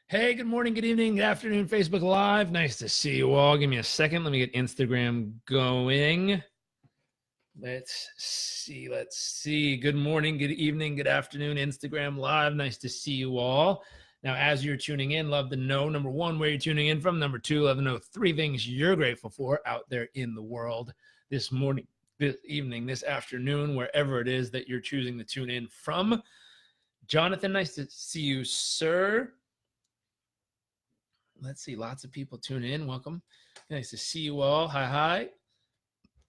Hey, good morning, good evening, good afternoon, Facebook Live. Nice to see you all. Give me a second. Let me get Instagram going. Let's see. Good morning, good evening, good afternoon, Instagram Live. Nice to see you all. Now, as you're tuning in, love to know, number one, where you're tuning in from. Number two, love to know three things you're grateful for out there in the world this morning, this evening, this afternoon, wherever it is that you're choosing to tune in from. Jonathan, nice to see you, sir. Let's see, lots of people tune in. Welcome. Nice to see you all. Hi.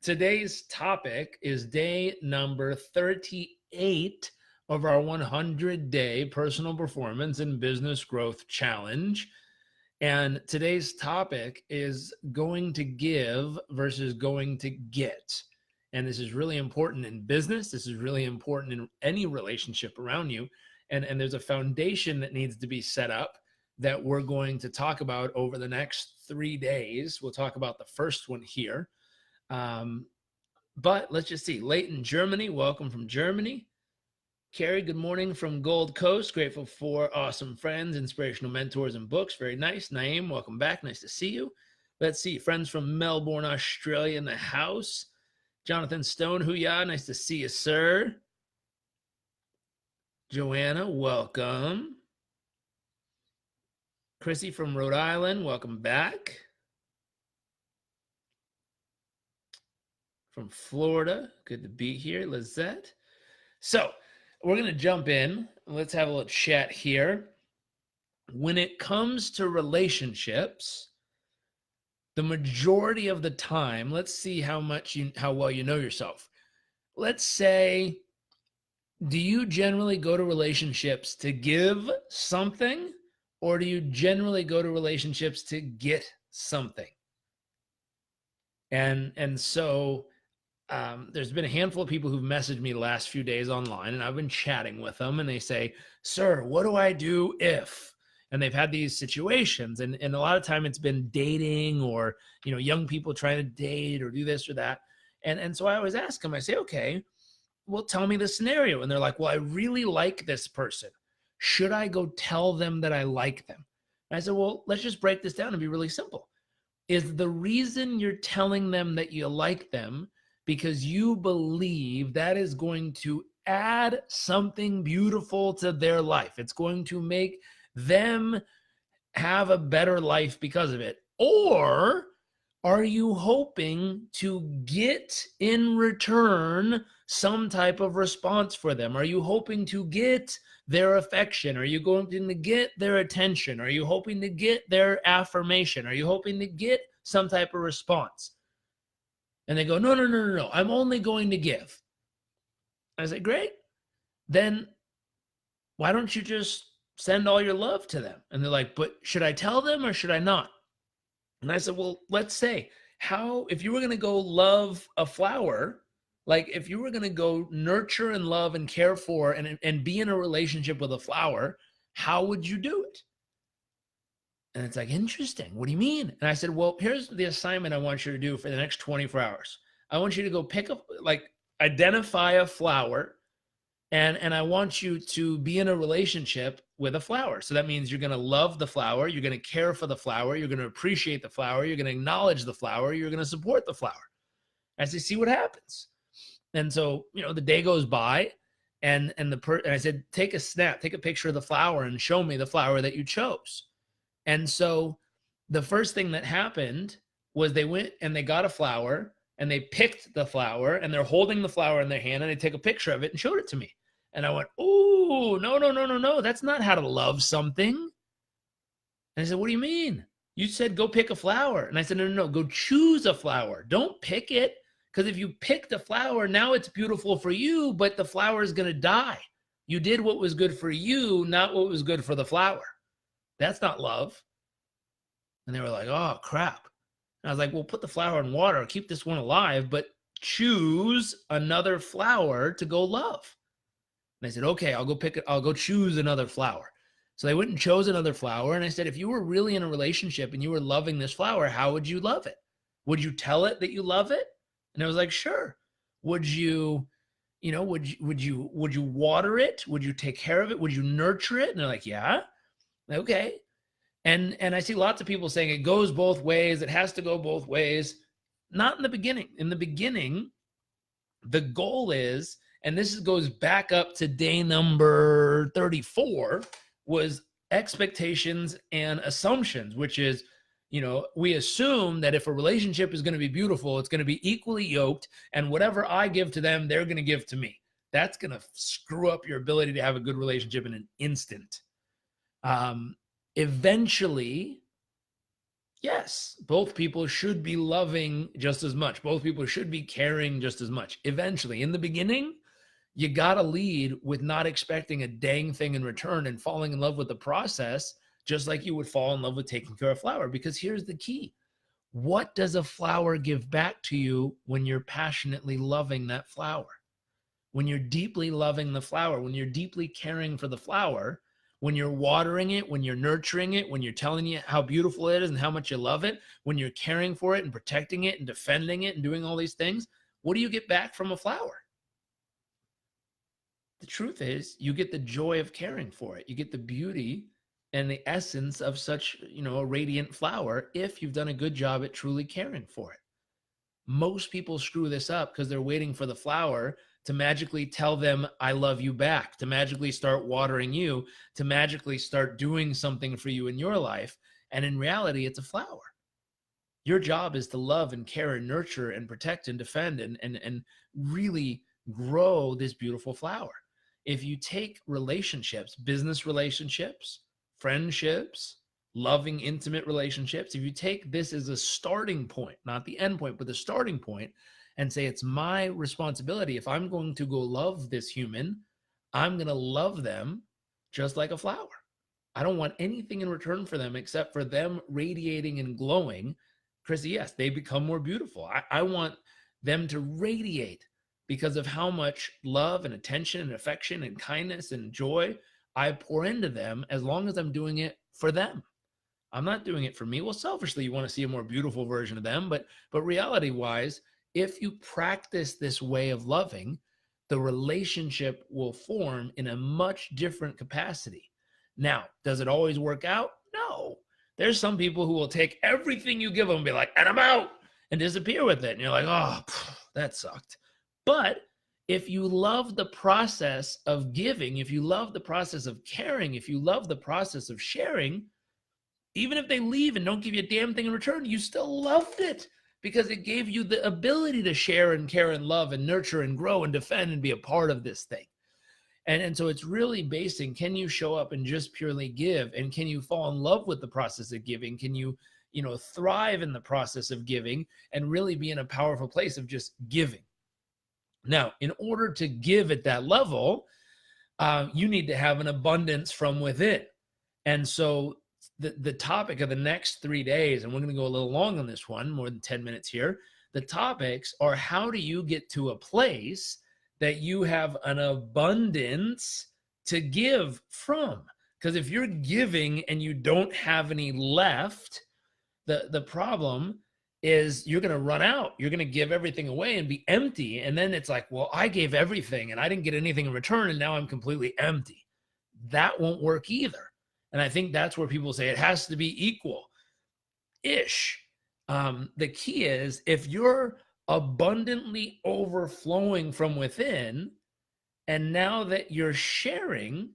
Today's topic is day number 38 of our 100-day personal performance and business growth challenge. And today's topic is going to give versus going to get. And this is really important in business. This is really important in any relationship around you. And there's a foundation that needs to be set up that we're going to talk about over the next 3 days. We'll talk about the first one here. But let's just see. Leighton, Germany, welcome from Germany. Carrie, good morning from Gold Coast. Grateful for awesome friends, inspirational mentors, and books. Very nice. Naeem, welcome back. Nice to see you. Let's see. Friends from Melbourne, Australia in the house. Jonathan Stone, hoo-yah. Nice to see you, sir. Joanna, welcome. Chrissy from Rhode Island, welcome back. From Florida, good to be here. Lizette. So we're going to jump in. Let's have a little chat here. When it comes to relationships, the majority of the time, let's see how well you know yourself. Let's say, do you generally go to relationships to give something, or do you generally go to relationships to get something? And so there's been a handful of people who've messaged me the last few days online, and I've been chatting with them, and they say, sir, what do I do if? And they've had these situations, and a lot of time it's been dating or, young people trying to date or do this or that. And so I always ask them, I say, okay, well, tell me the scenario. And they're like, well, I really like this person. Should I go tell them that I like them? And I said, well, let's just break this down and be really simple. Is the reason you're telling them that you like them because you believe that is going to add something beautiful to their life? It's going to make them have a better life because of it. Or are you hoping to get in return some type of response for them? Are you hoping to get their affection? Are you going to get their attention? Are you hoping to get their affirmation? Are you hoping to get some type of response? And they go, no. I'm only going to give. I say, great. Then why don't you just send all your love to them? And they're like, but should I tell them or should I not? And I said, well, let's say if you were going to go love a flower, like if you were going to go nurture and love and care for and be in a relationship with a flower, how would you do it? And it's like, interesting. What do you mean? And I said, well, here's the assignment I want you to do for the next 24 hours. I want you to go identify a flower, and I want you to be in a relationship with a flower. So that means you're going to love the flower. You're going to care for the flower. You're going to appreciate the flower. You're going to acknowledge the flower. You're going to support the flower. I say, see what happens. And so, the day goes by, and I said, take a snap, take a picture of the flower and show me the flower that you chose. And so the first thing that happened was they went and they got a flower and they picked the flower and they're holding the flower in their hand and they take a picture of it and showed it to me. And I went, oh, no. That's not how to love something. And I said, what do you mean? You said go pick a flower. And I said, no, go choose a flower. Don't pick it. Because if you picked a flower, now it's beautiful for you, but the flower is going to die. You did what was good for you, not what was good for the flower. That's not love. And they were like, oh, crap. And I was like, well, put the flower in water, keep this one alive, but choose another flower to go love. And I said, okay, I'll go choose another flower. So they went and chose another flower. And I said, if you were really in a relationship and you were loving this flower, how would you love it? Would you tell it that you love it? And I was like, sure. Would you water it? Would you take care of it? Would you nurture it? And they're like, yeah. Okay. And I see lots of people saying it goes both ways. It has to go both ways. Not in the beginning. In the beginning, the goal is, and this goes back up to day number 34, was expectations and assumptions, which is, we assume that if a relationship is going to be beautiful, it's going to be equally yoked, and whatever I give to them, they're going to give to me. That's going to screw up your ability to have a good relationship in an instant. Eventually, yes, both people should be loving just as much. Both people should be caring just as much. Eventually, in the beginning, you got to lead with not expecting a dang thing in return and falling in love with the process, just like you would fall in love with taking care of a flower. Because here's the key. What does a flower give back to you when you're passionately loving that flower? When you're deeply loving the flower, when you're deeply caring for the flower, when you're watering it, when you're nurturing it, when you're telling it how beautiful it is and how much you love it, when you're caring for it and protecting it and defending it and doing all these things, what do you get back from a flower? The truth is, you get the joy of caring for it. You get the beauty and the essence of such, a radiant flower if you've done a good job at truly caring for it. Most people screw this up because they're waiting for the flower to magically tell them, I love you back, to magically start watering you, to magically start doing something for you in your life. And in reality, it's a flower. Your job is to love and care and nurture and protect and defend and really grow this beautiful flower. If you take relationships, business relationships, friendships, loving, intimate relationships, if you take this as a starting point, not the end point, but the starting point, and say, it's my responsibility. If I'm going to go love this human, I'm going to love them just like a flower. I don't want anything in return for them except for them radiating and glowing. Chrissy, yes, they become more beautiful. I want them to radiate because of how much love and attention and affection and kindness and joy I pour into them, as long as I'm doing it for them. I'm not doing it for me. Well, selfishly, you want to see a more beautiful version of them, but reality-wise, if you practice this way of loving, the relationship will form in a much different capacity. Now, does it always work out? No. There's some people who will take everything you give them and be like, and I'm out, and disappear with it. And you're like, oh, that sucked. But if you love the process of giving, if you love the process of caring, if you love the process of sharing, even if they leave and don't give you a damn thing in return, you still loved it because it gave you the ability to share and care and love and nurture and grow and defend and be a part of this thing. And so it's really basing, can you show up and just purely give? And can you fall in love with the process of giving? Can you, thrive in the process of giving and really be in a powerful place of just giving? Now, in order to give at that level, you need to have an abundance from within. And so the topic of the next 3 days, and we're going to go a little long on this one, more than 10 minutes here. The topics are, how do you get to a place that you have an abundance to give from? Because if you're giving and you don't have any left, the problem is you're going to run out. You're going to give everything away and be empty. And then it's like, well, I gave everything and I didn't get anything in return, and now I'm completely empty. That won't work either. And I think that's where people say it has to be equal-ish. The key is, if you're abundantly overflowing from within, and now that you're sharing,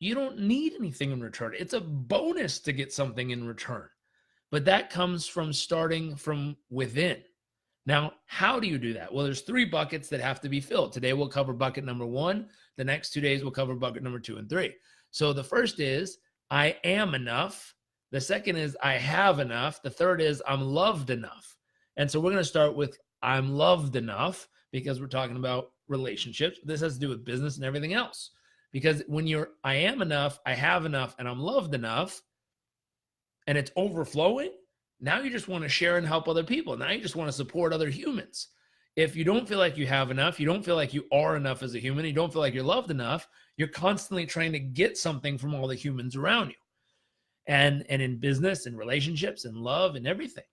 you don't need anything in return. It's a bonus to get something in return. But that comes from starting from within. Now, how do you do that? Well, there's 3 buckets that have to be filled. Today we'll cover bucket number 1. The next 2 days we'll cover bucket number 2 and 3. So the first is, I am enough. The second is, I have enough. The third is, I'm loved enough. And so we're going to start with I'm loved enough, because we're talking about relationships. This has to do with business and everything else. Because when you're I am enough, I have enough, and I'm loved enough, and it's overflowing, now you just want to share and help other people. Now you just want to support other humans. If you don't feel like you have enough, you don't feel like you are enough as a human, you don't feel like you're loved enough, you're constantly trying to get something from all the humans around you. And in business and relationships and love and everything.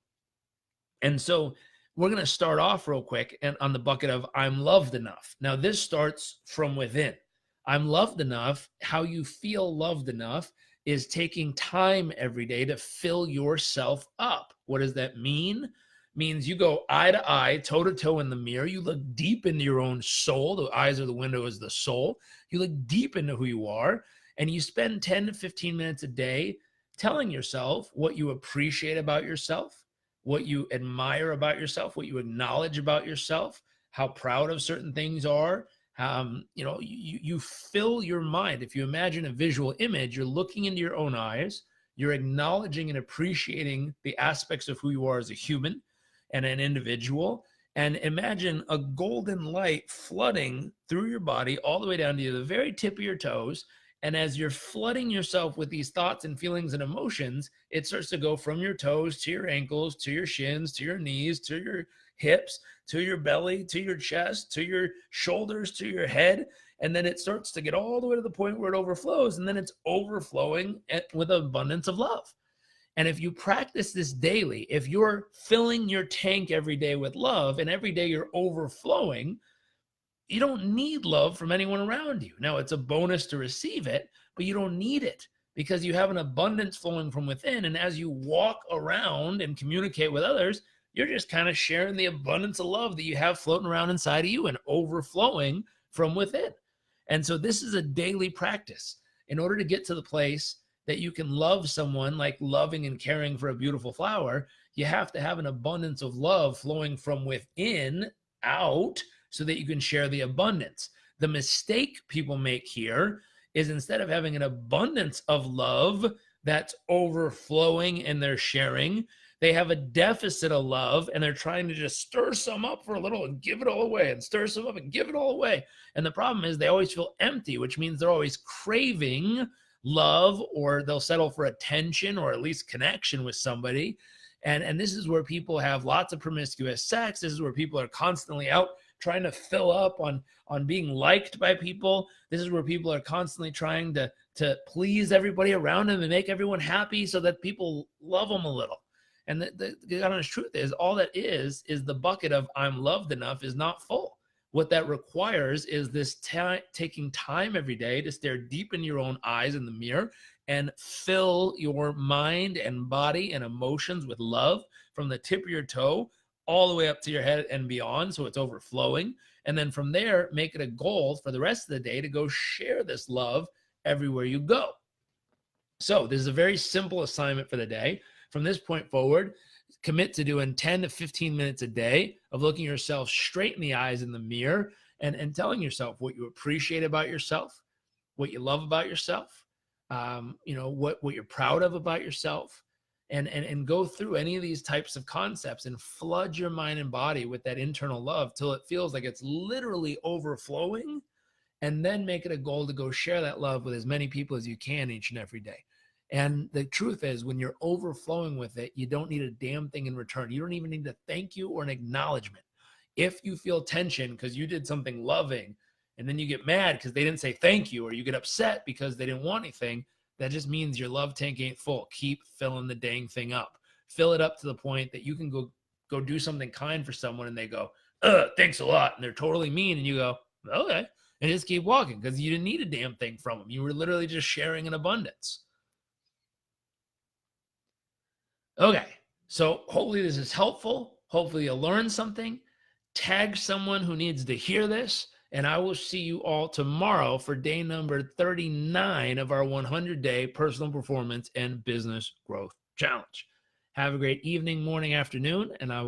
And so we're going to start off real quick and on the bucket of I'm loved enough. Now this starts from within. I'm loved enough. How you feel loved enough is taking time every day to fill yourself up. What does that mean? Means you go eye to eye, toe to toe in the mirror. You look deep into your own soul. The eyes are the window, is the soul. You look deep into who you are, and you spend 10 to 15 minutes a day telling yourself what you appreciate about yourself, what you admire about yourself, what you acknowledge about yourself, how proud of certain things are. You fill your mind. If you imagine a visual image, you're looking into your own eyes, you're acknowledging and appreciating the aspects of who you are as a human and an individual. And imagine a golden light flooding through your body all the way down to the very tip of your toes. And as you're flooding yourself with these thoughts and feelings and emotions, it starts to go from your toes to your ankles, to your shins, to your knees, to your hips, to your belly, to your chest, to your shoulders, to your head. And then it starts to get all the way to the point where it overflows. And then it's overflowing with an abundance of love. And if you practice this daily, if you're filling your tank every day with love and every day you're overflowing, you don't need love from anyone around you. Now, it's a bonus to receive it, but you don't need it because you have an abundance flowing from within. And as you walk around and communicate with others, you're just kind of sharing the abundance of love that you have floating around inside of you and overflowing from within. And so this is a daily practice. In order to get to the place that you can love someone like loving and caring for a beautiful flower, you have to have an abundance of love flowing from within out so that you can share the abundance. The mistake people make here is instead of having an abundance of love that's overflowing and they're sharing, they have a deficit of love and they're trying to just stir some up for a little and give it all away and stir some up and give it all away. And the problem is they always feel empty, which means they're always craving love, or they'll settle for attention or at least connection with somebody. And this is where people have lots of promiscuous sex. This is where people are constantly out trying to fill up on being liked by people. This is where people are constantly trying to please everybody around them and make everyone happy so that people love them a little. And the honest truth is, all that is the bucket of I'm loved enough is not full. What that requires is this taking time every day to stare deep in your own eyes in the mirror and fill your mind and body and emotions with love from the tip of your toe all the way up to your head and beyond, so it's overflowing. And then from there, make it a goal for the rest of the day to go share this love everywhere you go. So this is a very simple assignment for the day. From this point forward, commit to doing 10 to 15 minutes a day of looking yourself straight in the eyes in the mirror and telling yourself what you appreciate about yourself, what you love about yourself, what you're proud of about yourself, and go through any of these types of concepts and flood your mind and body with that internal love till it feels like it's literally overflowing, and then make it a goal to go share that love with as many people as you can each and every day. And the truth is, when you're overflowing with it, you don't need a damn thing in return. You don't even need a thank you or an acknowledgement. If you feel tension because you did something loving and then you get mad because they didn't say thank you, or you get upset because they didn't want anything, that just means your love tank ain't full. Keep filling the dang thing up. Fill it up to the point that you can go do something kind for someone and they go, thanks a lot. And they're totally mean. And you go, okay. And just keep walking because you didn't need a damn thing from them. You were literally just sharing an abundance. Okay, so hopefully this is helpful. Hopefully you'll learn something. Tag someone who needs to hear this, and I will see you all tomorrow for day number 39 of our 100-day personal performance and business growth challenge. Have a great evening, morning, afternoon, and I will